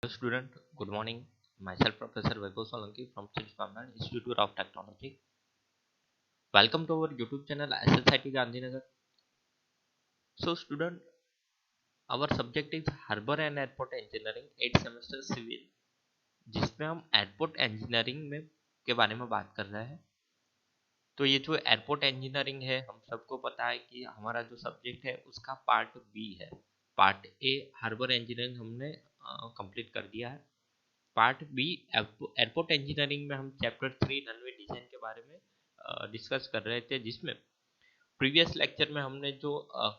Student, good morning. Myself, Professor Vaibhav Solanki from Chinchpamnan Institute of Technology. Welcome to our YouTube channel SSIT Gandhinagar. So, student, our subject is Harbour and Airport Engineering 8th semester civil, जिसमें हम airport engineering में के बारे में बात कर रहे हैं. तो ये जो एयरपोर्ट इंजीनियरिंग है, हम सबको पता है कि हमारा जो सब्जेक्ट है उसका पार्ट बी है. पार्ट ए हार्बर इंजीनियरिंग हमने कंप्लीट कर दिया है. पार्ट बी एयरपोर्ट इंजीनियरिंग में हम चैप्टर 3 रनवे डिजाइन के बारे में डिस्कस कर रहे थे, जिसमें प्रीवियस लेक्चर में हमने जो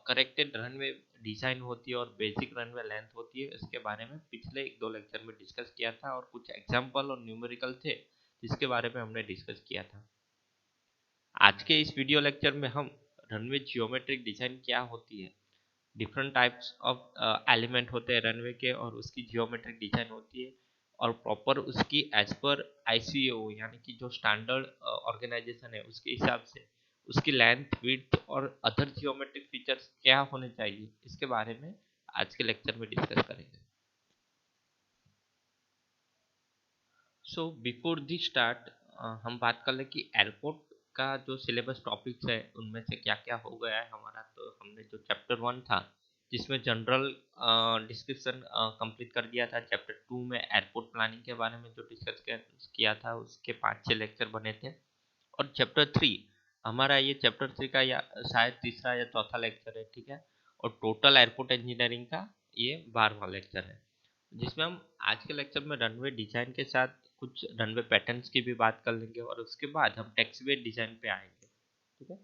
करेक्टेड रनवे डिजाइन होती है और बेसिक रनवे लेंथ होती है इसके बारे में पिछले 1-2 लेक्चर में डिस्कस किया था, और कुछ एग्जांपल और न्यूमेरिकल थे जिसके बारे में हमने डिस्कस किया था. आज के इस वीडियो लेक्चर में हम रनवे जियोमेट्रिक डिजाइन क्या होती है, डिफरेंट टाइप्स ऑफ एलिमेंट होते हैं रनवे के और उसकी जियोमेट्रिक डिजाइन होती है, और प्रॉपर उसकी एज पर ICAO यानी कि जो स्टैंडर्ड ऑर्गेनाइजेशन है उसके हिसाब से उसकी लेंथ, विड्थ और अदर जियोमेट्रिक फीचर्स क्या होने चाहिए, इसके बारे में आज के लेक्चर में डिस्कस करेंगे. सो बिफोर दी स्टार्ट हम बात कर ले कि एयरपोर्ट का जो सिलेबस टॉपिक्स है उनमें से क्या क्या हो गया है हमारा. तो हमने जो चैप्टर 1 था जिसमें जनरल डिस्क्रिप्शन कंप्लीट कर दिया था. चैप्टर 2 में एयरपोर्ट प्लानिंग के बारे में जो डिस्कस किया था उसके 5-6 लेक्चर बने थे. और चैप्टर 3 हमारा ये चैप्टर 3 का या शायद तीसरा या चौथा लेक्चर है, ठीक है. और टोटल एयरपोर्ट इंजीनियरिंग का ये 12वां लेक्चर है, जिसमें हम आज के लेक्चर में रनवे डिजाइन के साथ कुछ रनवे पैटर्न्स की भी बात कर लेंगे और उसके बाद हम टैक्सीवे डिजाइन पे आएंगे, ठीक है.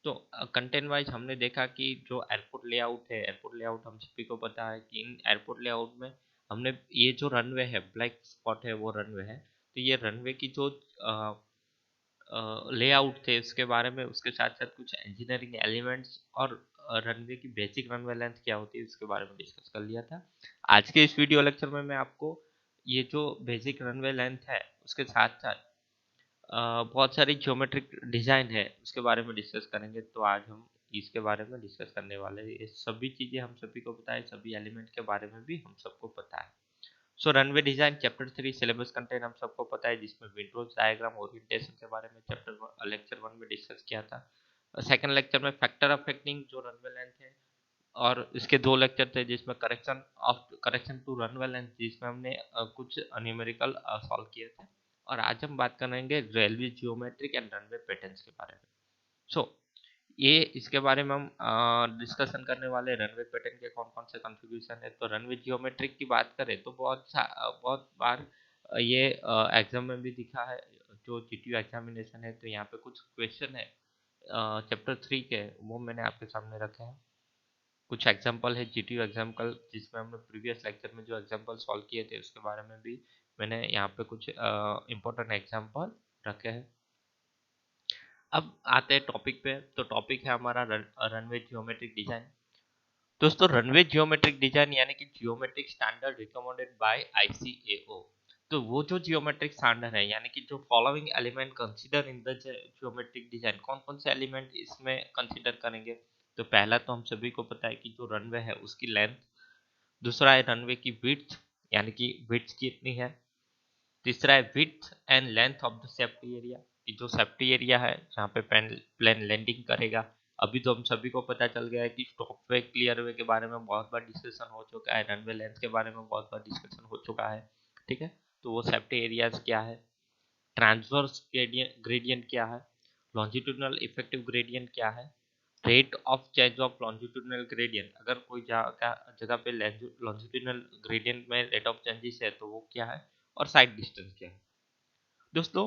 तो कंटेंट वाइज हमने देखा कि जो एयरपोर्ट लेआउट है, एयरपोर्ट लेआउट हम सभी को पता है कि इन एयरपोर्ट लेआउट में हमने ये जो रनवे है, ब्लैक स्पॉट है वो रनवे है. तो ये रनवे की जो लेआउट थे उसके बारे में, उसके साथ साथ कुछ इंजीनियरिंग एलिमेंट्स और रनवे की बेसिक रनवे लेंथ क्या होती है उसके बारे में डिस्कस कर लिया था. आज के इस वीडियो लेक्चर में मैं आपको ये जो बेसिक रनवे लेंथ है उसके साथ साथ बहुत सारी ज्योमेट्रिक डिजाइन है उसके बारे में डिस्कस करेंगे. तो आज हम इसके बारे में डिस्कस करने वाले हैं. ये सभी चीजें हम सभी को पता है, सभी एलिमेंट के बारे में भी हम सबको पता है. So runway design chapter 3 syllabus content हम सबको पता है, जिसमें विंडोज डायग्राम ओरिएंटेशन के बारे में लेक्चर 1 में डिस्कस किया था. सेकंड लेक्चर में फैक्टर अफेक्टिंग जो रनवे लेंथ है, और इसके 2 लेक्चर थे जिसमें करेक्शन टू रनवे लेंथ जिसमें हमने कुछ न्यूमेरिकल सॉल्व किए थे. और आज हम बात करेंगे railway geometric and runway patterns के बारे में. सो ये इसके बारे में हम डिस्कशन करने वाले रनवे पैटर्न के कौन कौन से कॉन्फ़िगरेशन है. तो रनवे जियोमेट्रिक की बात करें तो बहुत बार ये एग्जाम में भी दिखा है. जो GTU एग्जामिनेशन है तो यहाँ पे कुछ क्वेश्चन है चैप्टर 3 के, वो मैंने आपके सामने रखे हैं. कुछ एग्जाम्पल है GTU एग्जाम्पल जिसमें हमने प्रीवियस लेक्चर में जो एग्जाम्पल सॉल्व किए थे उसके बारे में भी मैंने यहाँ पे कुछ इम्पोर्टेंट एग्जाम्पल रखे हैं. अब आते हैं टॉपिक पे. तो टॉपिक है हमारा रनवे जियोमेट्रिक डिजाइन. दोस्तों, रनवे जियोमेट्रिक डिजाइन यानी कि geometric standard recommended by ICAO. तो वो जो जियोमेट्रिक स्टैंडर्ड है यानी कि जो following element consider in the geometric design, कौन कौन से एलिमेंट इसमें कंसीडर करेंगे. तो पहला तो हम सभी को पता है कि जो रनवे है उसकी लेंथ. दूसरा है रनवे की विड्थ यानी कि विड्थ कितनी है. तीसरा है width and length of the safety area, कि जो सेफ्टी एरिया है जहाँ पे प्लेन लैंडिंग करेगा. अभी तो हम सभी को पता चल गया है कि स्टॉप वे, क्लियर वे के बारे में बहुत बार डिस्कशन हो चुका है, रनवे लेंथ के बारे में बहुत बार डिस्कशन हो चुका है, ठीक है. तो वो सेफ्टी एरियाज क्या है, ट्रांसवर्स ग्रेडियंट क्या है, लॉन्जिट्यूडनल इफेक्टिव ग्रेडियंट क्या है, rate of change of longitudinal gradient, अगर कोई जगह पे लॉन्जिट्यूडनल ग्रेडियंट में रेट ऑफ चेंजेस है तो वो क्या है, और साइड डिस्टेंस क्या है. दोस्तों,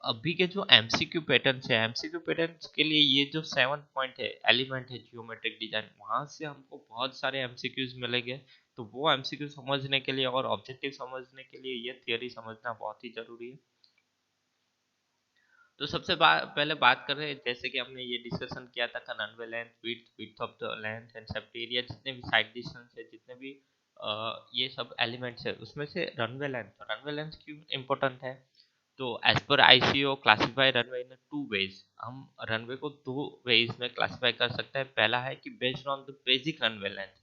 अभी के जो MCQ पैटर्न्स है, MCQ पैटर्न्स के लिए ये जो 7 पॉइंट है एलिमेंट है जियोमेट्रिक डिजाइन, वहां से हमको बहुत सारे MCQs मिलेंगे. तो वो MCQ समझने के लिए और ऑब्जेक्टिव समझने के लिए ये थियरी समझना बहुत ही जरूरी है. तो सबसे पहले बात कर रहे हैं, जैसे कि हमने ये डिस्कशन किया था runway length, width of the length and safety area, जितने भी साइड डिस्टेंस है, जितने भी ये सब एलिमेंट्स है, उसमें से रनवे लेंथ क्यों इम्पोर्टेंट है. तो as per ICAO classify runway in 2 ways. हम रनवे को 2 वेज में क्लासीफाई कर सकते हैं. पहला है कि based on the basic runway length,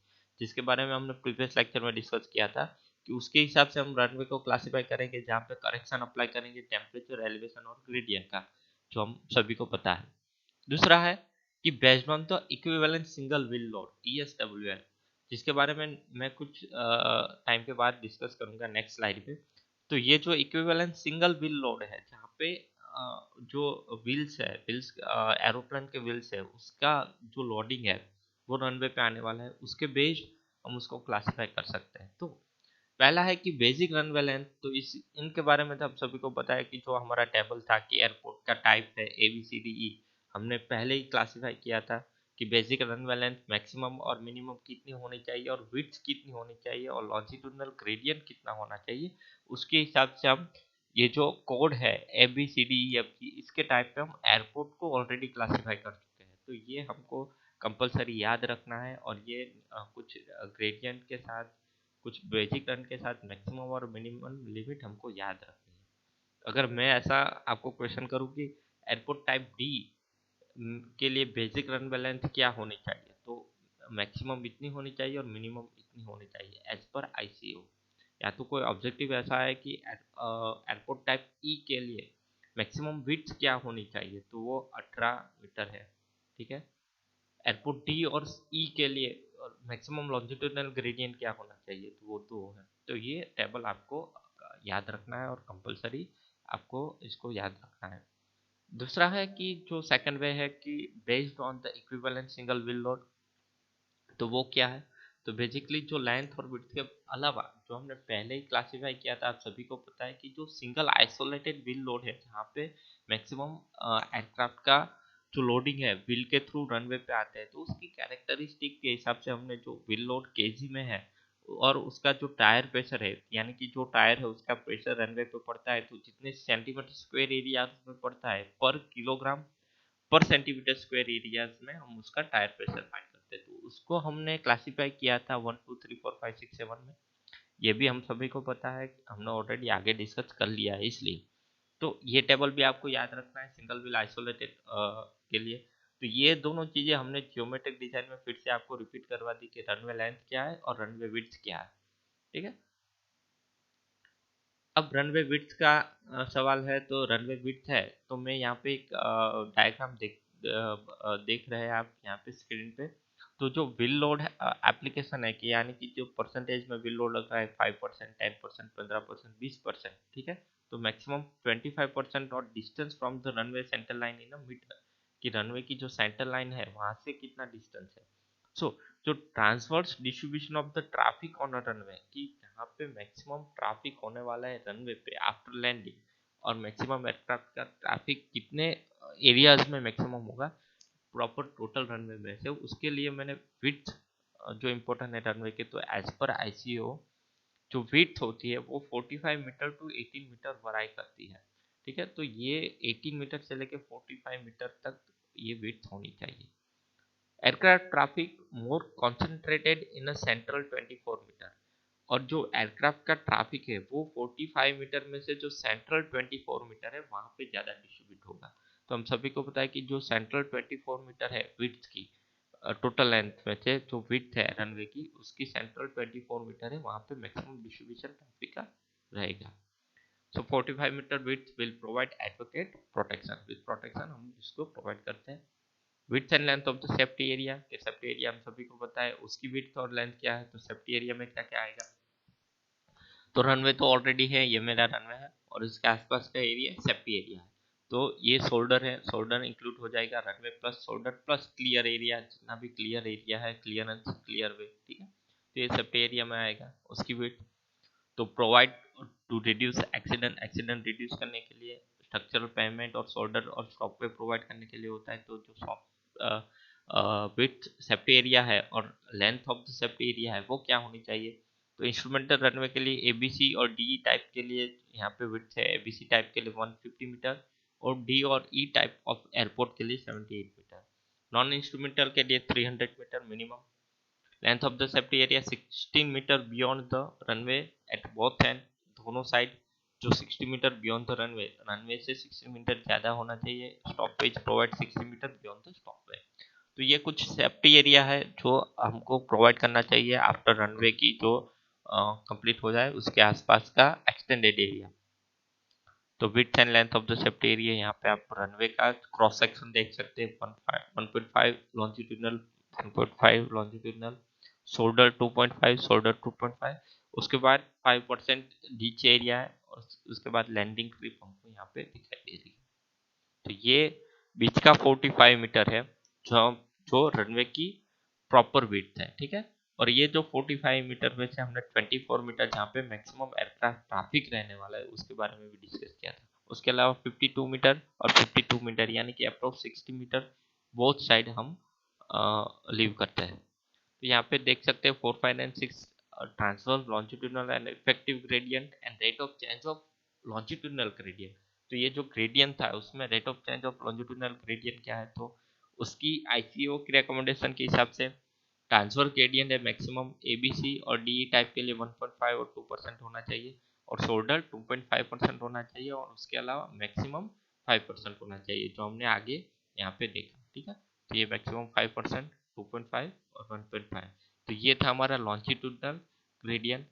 जिसके बारे में हमने प्रीवियस लेक्चर में डिस्कस किया था कि उसके हिसाब से हम रनवे को क्लासीफाई करेंगे, जहाँ पे करेक्शन अप्लाई करेंगे टेम्परेचर, एलिवेशन और ग्रेडियंट का, जो हम सभी को पता है। दूसरा है कि based on the equivalent single wheel load ESWL, जिसके बारे में मैं कुछ टाइम के बाद डिस्कस करूंगा नेक्स्ट स्लाइड पे। तो ये जो इक्विवेलेंट सिंगल व्हील लोड है, जहाँ पे जो व्हील्स है, व्हील्स एरोप्लेन के व्हील्स है, उसका जो लोडिंग है वो रनवे पे आने वाला है, उसके बेस्ड हम उसको क्लासिफाई कर सकते हैं। तो पहला है कि बेसिक रनवे लेंथ। तो इनके बारे में तो आप सभी को पता है कि जो हमारा टेबल था कि एयरपोर्ट का टाइप है ABCDE, हमने पहले ही क्लासिफाई किया था कि बेसिक रनवे लेंथ मैक्सिमम और मिनिमम कितनी होनी चाहिए और विड्थ कितनी होनी चाहिए और लॉन्जिट्यूडनल ग्रेडियंट कितना होना चाहिए। उसके हिसाब से हम ये जो कोड है ABCDEFG, इसके टाइप पे हम एयरपोर्ट को ऑलरेडी क्लासिफाई कर चुके हैं। तो ये हमको कंपलसरी याद रखना है, और ये कुछ ग्रेडियंट के साथ, कुछ बेसिक रन के साथ मैक्सिमम और मिनिमम लिमिट हमको याद रखनी है। अगर मैं ऐसा आपको क्वेश्चन करूँ कि एयरपोर्ट टाइप डी के लिए बेसिक रन लेंथ क्या होनी चाहिए, तो मैक्सिमम इतनी होनी चाहिए और मिनिमम इतनी होनी चाहिए एज पर ICAO। या तो कोई ऑब्जेक्टिव ऐसा है कि एयरपोर्ट टाइप ई के लिए मैक्सिमम विड्थ क्या होनी चाहिए, तो वो 18 मीटर है, ठीक है। एयरपोर्ट डी और ई के लिए मैक्सिमम लॉन्जिट्यूडनल ग्रेडियंट क्या होना चाहिए, तो वो 2 है। तो ये टेबल आपको याद रखना है और कंपलसरी आपको इसको याद रखना है। दूसरा है कि जो सेकंड वे है कि based on the equivalent single wheel load, तो वो क्या है। तो बेसिकली जो लेंथ और विड्थ के अलावा जो हमने पहले ही क्लासिफाई किया था, आप सभी को पता है कि जो सिंगल आइसोलेटेड व्हील लोड है, जहाँ पे मैक्सिमम एयरक्राफ्ट का जो लोडिंग है व्हील के थ्रू रनवे पे आते हैं, तो उसकी कैरेक्टरिस्टिक के हिसाब से हमने जो व्हील लोड केजी में है और उसका जो टायर प्रेशर है, यानी कि जो टायर है उसका प्रेशर रनवे पे पड़ता है, तो जितने सेंटीमीटर स्क्वायर एरिया में पड़ता है पर किलोग्राम पर सेंटीमीटर स्क्वायर एरियाज में हम उसका टायर प्रेशर फाइंड करते हैं। तो उसको हमने क्लासिफाई किया था 1 2 3 4 5 6 7 में। ये भी हम सभी को पता है, हमने ऑलरेडी आगे डिस्कस कर लिया है, इसलिए तो ये टेबल भी आपको याद रखना है सिंगल व्हील आइसोलेटेड के लिए। तो ये दोनों चीजें हमने जियोमेट्रिक डिजाइन में फिर से आपको रिपीट करवा दी कि रनवे लेंथ क्या है और रनवे विड्थ क्या है, ठीक है। अब रनवे विड्थ का सवाल है। तो रनवे विड्थ है, तो मैं यहाँ पे एक डायग्राम देख रहे हैं आप यहाँ पे स्क्रीन पे। तो जो व्हील लोड एप्लीकेशन है कि यानी कि जो परसेंटेज में व्हील लोड लग रहा है 5%, 10%, 15%, 20%, ठीक है। तो मैक्सिमम 25% और distance from the runway centre line in a metre, कि रनवे की जो सेंटर लाइन है वहां से कितना डिस्टेंस है। सो जो transverse distribution of the traffic on a runway, कि जहाँ पे मैक्सिमम ट्रैफिक होने वाला है रनवे पे आफ्टर लैंडिंग, और मैक्सिमम एयरक्राफ्ट का ट्रैफिक कितने एरियाज में मैक्सिमम होगा प्रॉपर टोटल रनवे में से, उसके लिए मैंने विड्थ जो इम्पोर्टेंट है रनवे के, तो एज पर ICAO जो विड्थ होती है वो 45 मीटर टू 18 मीटर वराई करती है, ठीक है। तो ये 18 मीटर से लेके 45 मीटर तक ये विड्थ होनी चाहिए। Aircraft traffic more concentrated in a central 24 metre, और जो एयरक्राफ्ट का ट्रैफिक है वो 45 मीटर में से जो सेंट्रल 24 मीटर है वहां पे ज्यादा डिस्ट्रीब्यूट होगा। तो हम सभी को पता है कि जो सेंट्रल 24 मीटर है विड्थ की, टोटल लेंथ में से जो विड्थ है रनवे की, उसकी सेंट्रल 24 मीटर है, वहां पे मैक्सिमम डिस्ट्रीब्यूशन ट्रैफिक का रहेगा। So 45 metre width will provide advocate protection, with protection हम इसको प्रोवाइड करते हैं। Width and length of the safety area, के सेफ्टी एरिया हम सभी को पता है उसकी विड्थ और लेंथ क्या है। तो सेफ्टी एरिया में क्या क्या आएगा, तो रनवे तो ऑलरेडी है, ये मेरा रनवे है और इसके आसपास का एरिया सेफ्टी एरिया है। तो ये शोल्डर है, शोल्डर इंक्लूड हो जाएगा runway plus shoulder plus clear area, जितना भी क्लियर एरिया है, क्लियरेंस, क्लियर वे, ठीक है। तो ये सेफ्टी एरिया में आएगा उसकी विड्थ। तो provide to reduce accident, accident reduce करने के लिए स्ट्रक्चरल पेमेंट और शोल्डर और सॉफ्टवेयर प्रोवाइड करने के लिए होता है। तो जो सॉफ्ट विड्थ सेफ्टी एरिया है और length of the safety area है वो क्या होनी चाहिए। तो इंस्ट्रूमेंटल रनवे के लिए ABC और DE टाइप के लिए यहाँ पे विड्थ है ABC टाइप के लिए 150 मीटर और D और E टाइप ऑफ एयरपोर्ट के लिए 78 मीटर, नॉन इंस्ट्रूमेंटल के लिए 300 meter minimum. Length of the safety area 16 meter beyond the runway at both end, दोनों साइड जो 60 meter beyond the runway, runway से 60 मीटर ज़्यादा होना चाहिए। Stoppage provide 60 meter beyond the stopway. तो ये कुछ सेफ्टी एरिया है जो हमको प्रोवाइड करना चाहिए आफ्टर रनवे की जो कंप्लीट हो जाए उसके आसपास का एक्सटेंडेड एरिया। तो width and length of the safety area, यहाँ पे आप रनवे का क्रॉस सेक्शन देख सकते हैं, 1.5 लॉन्जिट्यूडनल, 1.5 लॉन्जिट्यूडनल, शोल्डर 2.5, शोल्डर 2.5। उसके बाद 5% डीच एरिया है और उसके बाद लैंडिंग फ्री पंप यहाँ पे दिखाई दे रही है। तो ये बीच का 45 मीटर है जो जो रनवे की प्रॉपर विड्थ है, ठीक है। और ये जो 45 मीटर में से हमने 24 मीटर जहाँ पे मैक्सिमम एयरक्राफ्ट ट्रैफिक रहने वाला है उसके बारे में भी डिस्कस किया था। उसके अलावा 52 मीटर और 52 मीटर यानी कि अप्रोक्स 60 मीटर बोथ साइड हम लीव करते हैं। तो यहाँ पे देख सकते हैं 4, 5 and 6 transverse longitudinal and effective gradient and rate of change of longitudinal gradient. तो ये जो ग्रेडियंट था उसमें rate of change of longitudinal gradient क्या है, तो उसकी आईसीओ की रिकमेंडेशन के हिसाब से ट्रांसफर ग्रेडियंट है मैक्सिमम एबीसी और डीई टाइप के लिए 1.5 और 2% होना चाहिए, और शोल्डर 2.5% होना चाहिए, और उसके अलावा मैक्सिमम 5% होना चाहिए जो हमने आगे यहाँ पे देखा, ठीक है। तो ये मैक्सिमम 5%, 2.5 और 1.5। तो ये था हमारा लॉन्जिट्यूडनल ग्रेडियंट।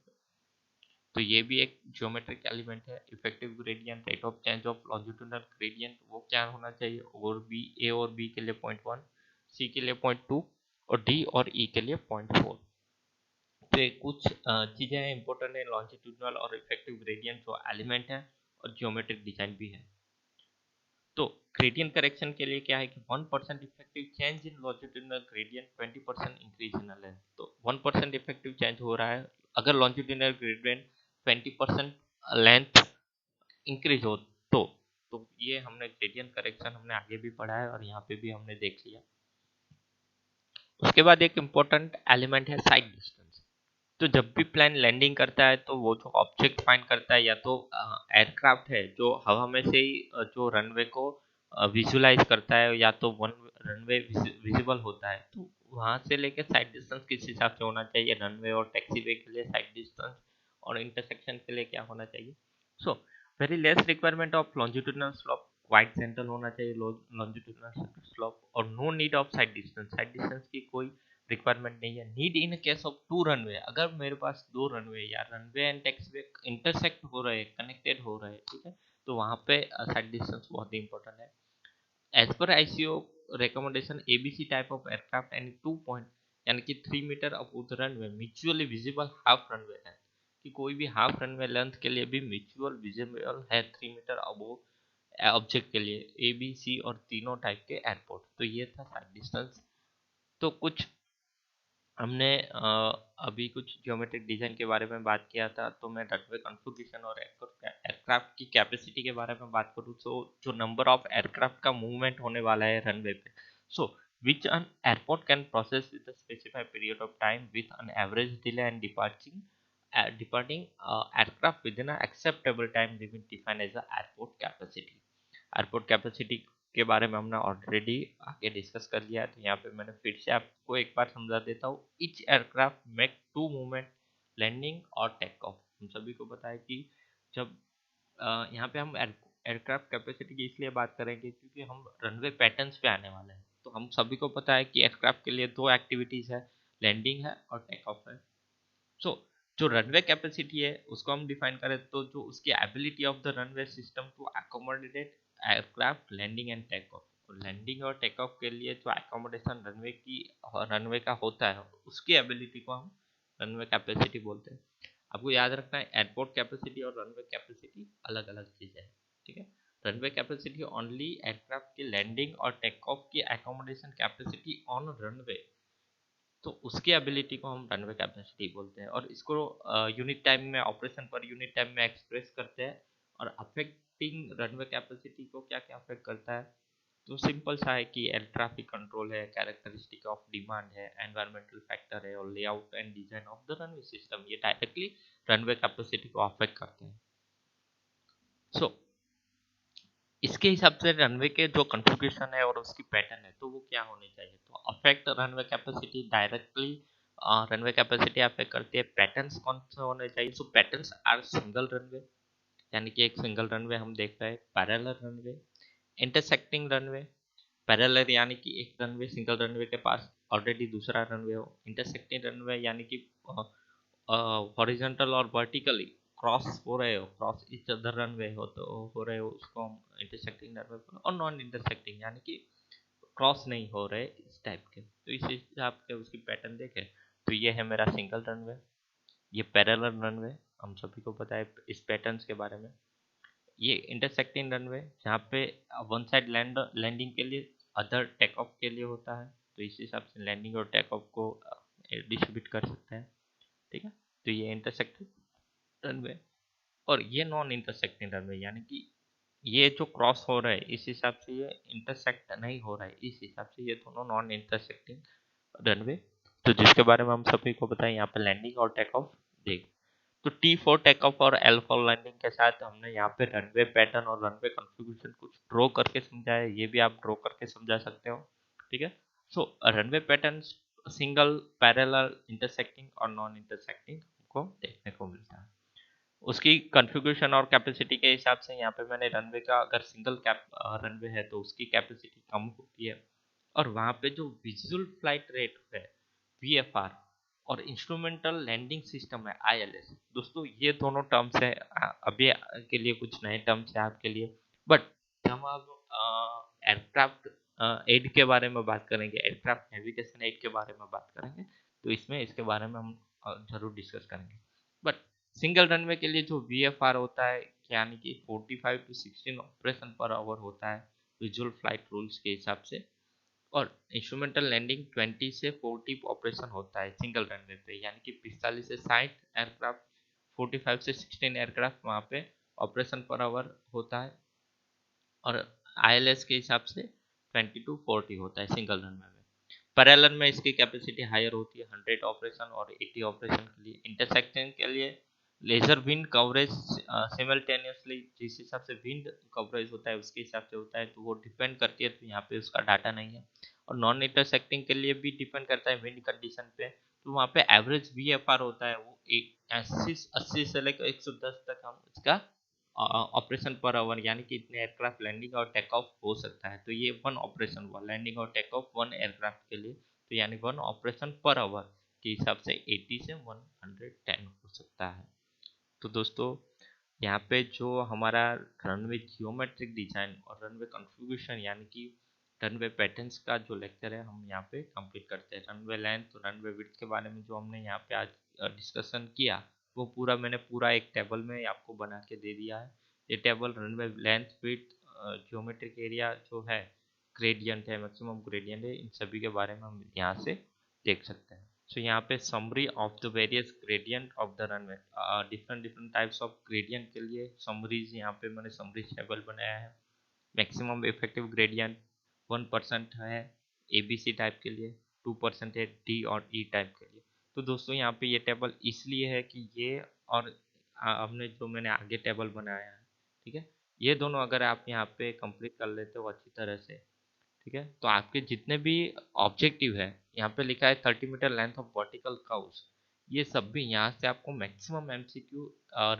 तो ये भी एक ज्योमेट्रिक एलिमेंट है। Effective gradient, rate of change of longitudinal gradient वो क्या होना चाहिए, और बी, ए और बी के लिए 0.1, सी के लिए 0.2 और डी और ई के लिए 0.4। तो ये कुछ चीजें हैं इंपॉर्टेंट है लॉन्जिट्यूडनल और इफेक्टिव ग्रेडियंट जो एलिमेंट है और ज्योमेट्रिक डिजाइन भी है। तो ग्रेडियंट करेक्शन के लिए क्या है कि 1% effective change in longitudinal gradient, 20% increase in length. तो 1% इफेक्टिव चेंज हो रहा है अगर लॉन्जिट्यूडनल ग्रेडियंट 20% लेंथ इंक्रीज हो तो। तो ये हमने ग्रेडियंट करेक्शन हमने आगे भी पढ़ा है और यहाँ पे भी हमने देख लिया। उसके बाद एक इम्पोर्टेंट एलिमेंट है साइड डिस्टेंस। तो जब भी प्लेन लैंडिंग करता है तो वो जो ऑब्जेक्ट फाइंड करता है या तो एयरक्राफ्ट है जो हवा में से ही जो रनवे को विजुलाइज करता है या तो वन रनवे विजिबल होता है, तो वहां से लेके साइड डिस्टेंस किस हिसाब से होना चाहिए, रनवे और टैक्सीवे के लिए साइड डिस्टेंस और इंटरसेक्शन के लिए क्या होना चाहिए। So very less requirement of longitudinal slope, wide centre होना चाहिए लॉन्जिट्यूडनल स्लोप, और no need of side distance, side distance की कोई रिक्वायरमेंट नहीं है। Need in case of 2 runway, अगर मेरे पास 2 रनवे या रनवे एंड टैक्सीवे इंटरसेक्ट हो रहे हैं, कनेक्टेड हो रहे हैं, ठीक है, तो वहां पे साइड डिस्टेंस बहुत ही इंपॉर्टेंट है। As per ICO recommendation, ABC type of aircraft and 2 point यानी कि 3 metre above the runway mutually visible half runway length, कि कोई भी हाफ रनवे लेंथ के लिए भी म्यूचुअल विजिबल है 3 मीटर अबव ऑब्जेक्ट के लिए, ए बी सी और तीनों टाइप के एयरपोर्ट। तो ये था साइड डिस्टेंस। तो कुछ हमने अभी कुछ ज्योमेट्रिक डिजाइन के बारे में बात किया था, तो मैं रनवे कॉन्फ़िगरेशन और एयरक्राफ्ट की कैपेसिटी के बारे में बात करूँ तो जो नंबर ऑफ एयरक्राफ्ट का मूवमेंट होने वाला है रनवे पे, so which an airport can process with a specified period of time with an average delay and departing aircraft within an acceptable time limit defined as a airport capacity। Airport capacity के बारे में हमने already आगे discuss कर लिया है, तो यहाँ पे मैंने फिर से आपको एक बार समझा देता हूँ। Each aircraft make 2 movement, landing और टेक ऑफ। हम सभी को पता है कि जब यहाँ पे हम एयरक्राफ्ट कैपेसिटी की इसलिए बात करेंगे क्योंकि हम रनवे पैटर्न्स पे आने वाले हैं। तो हम सभी को पता है कि एयरक्राफ्ट के लिए 2 एक्टिविटीज है, लैंडिंग है और टेक ऑफ है। सो जो रनवे कैपेसिटी है उसको हम डिफाइन करें तो जो उसकी ability of the runway system to accommodate aircraft landing and take off, और लैंडिंग और टेक ऑफ के लिए जो अकोमोडेशन रनवे का होता है उसकी एबिलिटी को हम रनवे कैपेसिटी बोलते हैं। आपको याद रखना है एयरपोर्ट कैपेसिटी और रनवे कैपेसिटी अलग अलग चीजें हैं, ठीक है। रनवे कैपेसिटी ओनली एयरक्राफ्ट की लैंडिंग और टेक ऑफ की अकोमोडेशन कैपेसिटी ऑन रनवे, तो उसकी एबिलिटी को हम रनवे कैपेसिटी बोलते हैं, और इसको यूनिट टाइम में, ऑपरेशन पर यूनिट टाइम में एक्सप्रेस करते हैं। और अफेक्टिंग रनवे कैपेसिटी को क्या क्या अफेक्ट करता है, तो सिंपल सा है कि एयर ट्रैफिक कंट्रोल है, कैरेक्टरिस्टिक ऑफ डिमांड है, एनवायरमेंटल फैक्टर है और layout and design of the runway system, ये डायरेक्टली रनवे कैपेसिटी को अफेक्ट करते हैं। सो इसके हिसाब से रनवे के जो कॉन्फ़िगरेशन है और उसकी पैटर्न है तो वो क्या होनी चाहिए, तो affect runway capacity directly, runway capacity affect करती है। पैटर्न्स कौन से होने चाहिए, सो पैटर्न्स आर सिंगल रनवे, यानी कि एक सिंगल रनवे हम देख रहे हैं, parallel runway, intersecting runway, parallel यानी कि एक रनवे, सिंगल रनवे के पास ऑलरेडी दूसरा रनवे हो, इंटरसेक्टिंग रनवे यानी कि हॉरिजॉन्टल और वर्टिकली क्रॉस हो रहे हो, क्रॉस इच अदर रनवे हो रहे हो, उसको हम इंटरसेक्टिंग रनवे, और नॉन इंटरसेक्टिंग यानी कि क्रॉस नहीं हो रहे इस टाइप के। तो इस हिसाब से उसकी पैटर्न देखें तो ये है मेरा सिंगल रनवे, ये पैरेलल रनवे, हम सभी को पता है इस पैटर्न्स के बारे में। ये इंटरसेक्टिंग रनवे जहाँ पे वन साइड लैंडिंग के लिए, अदर टेक ऑफ के लिए होता है, तो इस हिसाब से लैंडिंग और टेक ऑफ को डिस्ट्रीब्यूट कर सकते हैं, ठीक है। तो ये इंटरसेक्टिंग रनवे, और ये नॉन इंटरसेक्टिंग रनवे यानी कि ये जो क्रॉस हो रहा है इस हिसाब से ये इंटरसेक्ट नहीं हो रहा है, इस हिसाब से ये दोनों नॉन इंटरसेक्टिंग रनवे। तो जिसके बारे में हम सभी को पता है यहाँ पे लैंडिंग और टेक ऑफ देख। तो T4 टेक ऑफ और L4 लैंडिंग के साथ हमने यहाँ पे रनवे पैटर्न और रनवे कॉन्फ़िगरेशन कुछ ड्रॉ करके समझा है, ये भी आप ड्रॉ करके समझा सकते हो, ठीक है। So runway pattern single, parallel, intersecting और नॉन इंटरसेक्टिंग को देखने को मिलता है। उसकी कॉन्फ़िगरेशन और कैपेसिटी के हिसाब से यहाँ पे मैंने रनवे का, अगर सिंगल कैप रनवे है तो उसकी कैपेसिटी कम होती है, और वहाँ पे जो विजुअल फ्लाइट रेट है VFR और इंस्ट्रूमेंटल लैंडिंग सिस्टम है ILS, दोस्तों ये दोनों टर्म्स है अभी के लिए कुछ नए टर्म्स है आपके लिए, बट जब आप एयरक्राफ्ट एड के बारे में बात करेंगे, एयरक्राफ्ट नेविगेशन एड के बारे में बात करेंगे, तो इसमें इसके बारे में हम जरूर डिस्कस करेंगे। बट सिंगल रनवे के लिए जो VFR होता है यानी कि 45 to 16 ऑपरेशन पर आवर होता है विजुअल फ्लाइट रूल्स के हिसाब से, और इंस्ट्रूमेंटल लैंडिंग 20 से 40 ऑपरेशन होता है सिंगल रनवे पे, यानी कि 45 से 60 एयरक्राफ्ट, 45 से 16 एयरक्राफ्ट वहाँ पे ऑपरेशन पर आवर होता है, और ILS के हिसाब से 20 to 40 होता है सिंगल रनवे में। पैरेलल में इसकी कैपेसिटी हायर होती है 100 ऑपरेशन और 80 ऑपरेशन के लिए। इंटरसेक्शन के लिए लेजर विंड कवरेज सिमल्टेनियसली, जिस हिसाब से विंड कवरेज होता है उसके हिसाब से होता है, तो वो डिपेंड करती है, तो यहाँ पे उसका डाटा नहीं है। और नॉन इंटरसेक्टिंग के लिए भी डिपेंड करता है विंड कंडीशन पे, तो वहाँ पे एवरेज VFR होता है वो 80 से लेकर 110 तक हम इसका ऑपरेशन पर आवर, यानी कि इतने एयरक्राफ्ट लैंडिंग और टेक ऑफ हो सकता है। तो ये वन ऑपरेशन हुआ लैंडिंग और टेक ऑफ वन एयरक्राफ्ट के लिए, तो यानी वन ऑपरेशन पर आवर के हिसाब से 80 से 110 हो सकता है। तो दोस्तों यहाँ पे जो हमारा रनवे जियोमेट्रिक डिजाइन और रनवे कॉन्फ़िगरेशन यानी कि रनवे पैटर्न्स का जो लेक्चर है हम यहाँ पे कंप्लीट करते हैं। रनवे लेंथ, रनवे विड्थ के बारे में जो हमने यहाँ पे आज डिस्कशन किया, वो पूरा मैंने पूरा एक टेबल में आपको बना के दे दिया है। ये table runway length, width, geometric area जो है, ग्रेडियंट है, मैक्सिमम ग्रेडियंट है, इन सभी के बारे में हम यहाँ से देख सकते हैं। सो यहाँ पे summary of the various gradient of the runway, different different types of gradient के लिए समरीज, यहाँ पे मैंने समरीज टेबल बनाया है। मैक्सिमम इफेक्टिव ग्रेडियंट 1% है ABC टाइप के लिए, 2% है D और E टाइप के लिए। तो दोस्तों यहाँ पे ये टेबल इसलिए है कि ये और हमने जो मैंने आगे टेबल बनाया है, ठीक है, ये दोनों अगर आप यहाँ पे कंप्लीट कर लेते हो अच्छी तरह से, ठीक है, तो आपके जितने भी ऑब्जेक्टिव है, यहाँ पे लिखा है 30 metre length of vertical curves, ये सब भी यहाँ से आपको मैक्सिमम MCQ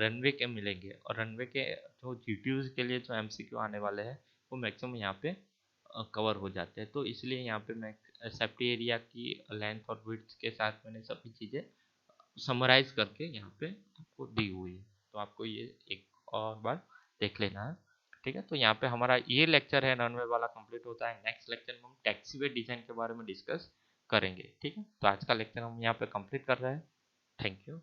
रनवे के मिलेंगे, और रनवे के जो GTUs के लिए जो MCQ आने वाले हैं वो मैक्सिमम यहाँ पे कवर हो जाते हैं। तो इसलिए यहाँ पे मैं सेफ्टी एरिया की लेंथ और विड्थ के साथ मैंने सभी चीज़ें समराइज करके यहाँ पे आपको दी हुई है, तो आपको ये एक और बार देख लेना है, ठीक है। तो यहाँ पे हमारा ये लेक्चर है रनवे वाला कंप्लीट होता है। नेक्स्ट लेक्चर में हम टैक्सीवे डिजाइन के बारे में डिस्कस करेंगे, ठीक है। तो आज का लेक्चर हम यहाँ पे कंप्लीट कर रहे हैं। Thank you.